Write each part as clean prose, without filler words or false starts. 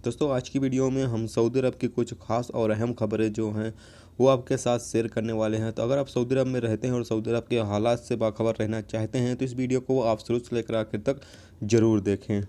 दोस्तों आज की वीडियो में हम सऊदी अरब की कुछ खास और अहम खबरें जो हैं वो आपके साथ शेयर करने वाले हैं। तो अगर आप सऊदी अरब में रहते हैं और सऊदी अरब के हालात से बाखबर रहना चाहते हैं तो इस वीडियो को आप शुरू से लेकर आखिर तक ज़रूर देखें।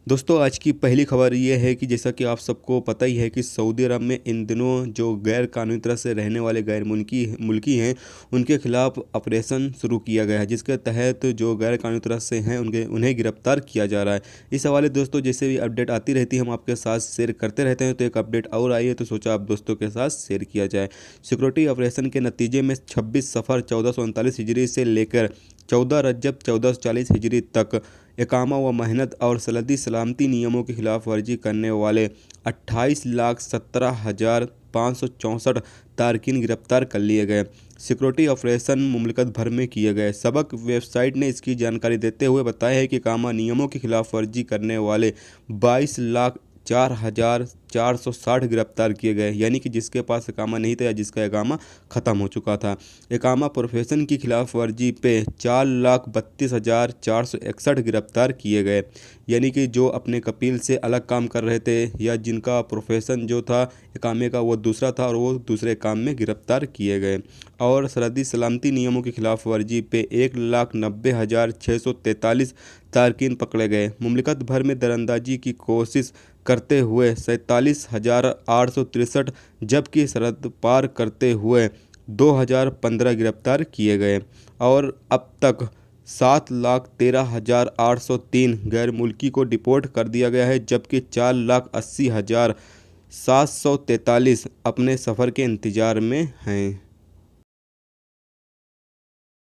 दोस्तों आज की पहली खबर ये है कि जैसा कि आप सबको पता ही है कि सऊदी अरब में इन दिनों जो गैर कानूनी तरह से रहने वाले गैर मुल्की हैं उनके खिलाफ ऑपरेशन शुरू किया गया है, जिसके तहत जो गैर कानूनी तरह से हैं उन्हें गिरफ्तार किया जा रहा है। इस हवाले दोस्तों जैसे भी अपडेट आती रहती है हम आपके साथ शेयर करते रहते हैं। तो एक अपडेट और आई है तो सोचा आप दोस्तों के साथ शेयर किया जाए। सिक्योरिटी ऑपरेशन के नतीजे में 26 सफ़र 1439 हिजरी से लेकर 14 रजब 1440 हिजरी तक इकामा व मेहनत और सलामती नियमों की खिलाफ वर्जी करने वाले 28,17,564 तारकीन गिरफ्तार कर लिए गए। सिक्योरिटी ऑपरेशन मुमलिकत भर में किए गए। सबक वेबसाइट ने इसकी जानकारी देते हुए बताया है कि इकामा नियमों की खिलाफ वर्जी करने वाले 22,04,460 गिरफ्तार किए गए, यानी कि जिसके पास इकामा नहीं था या जिसका इकामा ख़त्म हो चुका था। इकामा प्रोफेशन की खिलाफ वर्जी पे 4,32,461 गिरफ्तार किए गए, यानी कि जो अपने कपील से अलग काम कर रहे थे या जिनका प्रोफेशन जो था इकामे का वो दूसरा था और वो दूसरे काम में गिरफ्तार किए गए। और सरहदी सलामती नियमों की खिलाफ वर्जी पे 1,90,643 तारकीन पकड़े गए। मुमलिकत भर में दरअंदाजी की कोशिश करते हुए 47,863 जबकि सरहद पार करते हुए 2,015 गिरफ्तार किए गए। और अब तक 7,13,803 गैर मुल्की को डिपोर्ट कर दिया गया है, जबकि 4,80,743 अपने सफ़र के इंतज़ार में हैं।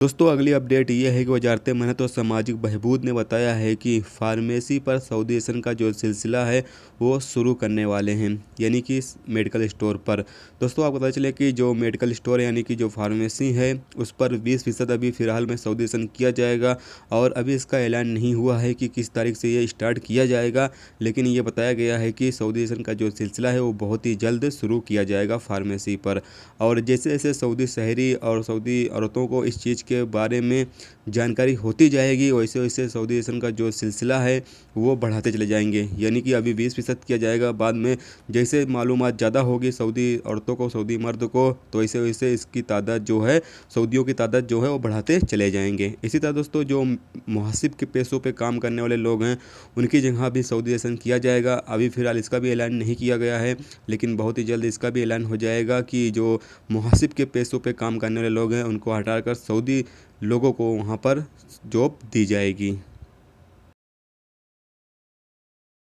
दोस्तों अगली अपडेट ये है कि वजारत मेहनत और सामाजिक बहबूद ने बताया है कि फार्मेसी पर सऊदीएशन का जो सिलसिला है वो शुरू करने वाले हैं, यानी कि मेडिकल स्टोर पर। दोस्तों आपको पता चले कि जो मेडिकल स्टोर यानी कि जो फार्मेसी है उस पर 20% अभी फ़िलहाल में सऊदीएशन किया जाएगा। और अभी इसका ऐलान नहीं हुआ है कि किस तारीख से ये स्टार्ट किया जाएगा, लेकिन ये बताया गया है कि सऊदीएशन का जो सिलसिला है वो बहुत ही जल्द शुरू किया जाएगा फार्मेसी पर। और जैसे जैसे सऊदी शहरी और सऊदी औरतों को इस चीज़ के बारे में जानकारी होती जाएगी वैसे वैसे सऊदीएशन का जो सिलसिला है वो बढ़ाते चले जाएंगे, यानी कि अभी 20% किया जाएगा, बाद में जैसे मालूमात ज़्यादा होगी सऊदी औरतों को सऊदी मर्द को तो वैसे वैसे इसकी तादाद जो है सऊदियों की तादाद जो है वो बढ़ाते चले जाएंगे। इसी तरह दोस्तों जो मुहासिब के पेशों पे काम करने वाले लोग हैं उनकी जगह भी सऊदीएशन किया जाएगा। अभी फ़िलहाल इसका भी ऐलान नहीं किया गया है, लेकिन बहुत ही जल्द इसका भी ऐलान हो जाएगा कि जो मुहासिब के पेशों पे काम करने वाले लोग हैं उनको हटाकर सऊदी लोगों को वहाँ पर जॉब दी जाएगी।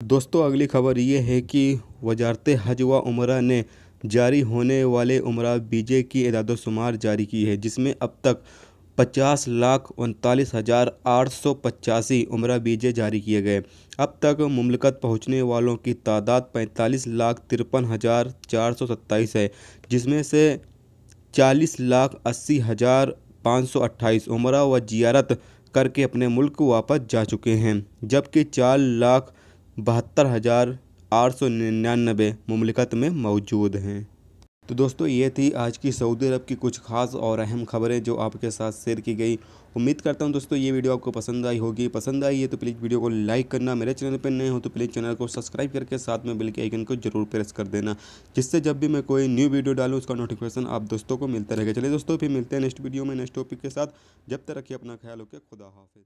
दोस्तों अगली खबर ये है कि वजारत हज व उम्रा ने जारी होने वाले उम्रा वीज़े की एदाद-ओ-शुमार जारी की है, जिसमें अब तक 50,39,885 उम्रा वीज़े जारी किए गए। अब तक मुमलिकत पहुँचने वालों की तादाद 45,53,427 है, जिसमें से 40,80,528 उम्रा व जियारत करके अपने मुल्क वापस जा चुके हैं, जबकि 4,72,899 मुमलिकत में मौजूद हैं। तो दोस्तों ये थी आज की सऊदी अरब की कुछ खास और अहम खबरें जो आपके साथ शेयर की गई। उम्मीद करता हूं दोस्तों ये वीडियो आपको पसंद आई होगी। पसंद आई है तो प्लीज़ वीडियो को लाइक करना, मेरे चैनल पर नए हो तो प्लीज़ चैनल को सब्सक्राइब करके साथ में बेल के आइकन को जरूर प्रेस कर देना, जिससे जब भी मैं कोई न्यू वीडियो डालूँ उसका नोटिफिकेशन आप दोस्तों को मिलता रहेगा। चलिए दोस्तों फिर मिलते हैं नेक्स्ट वीडियो में नेक्स्ट टॉपिक के साथ। जब तक रखिए अपना ख्याल, ओके, खुदा हाफिज़।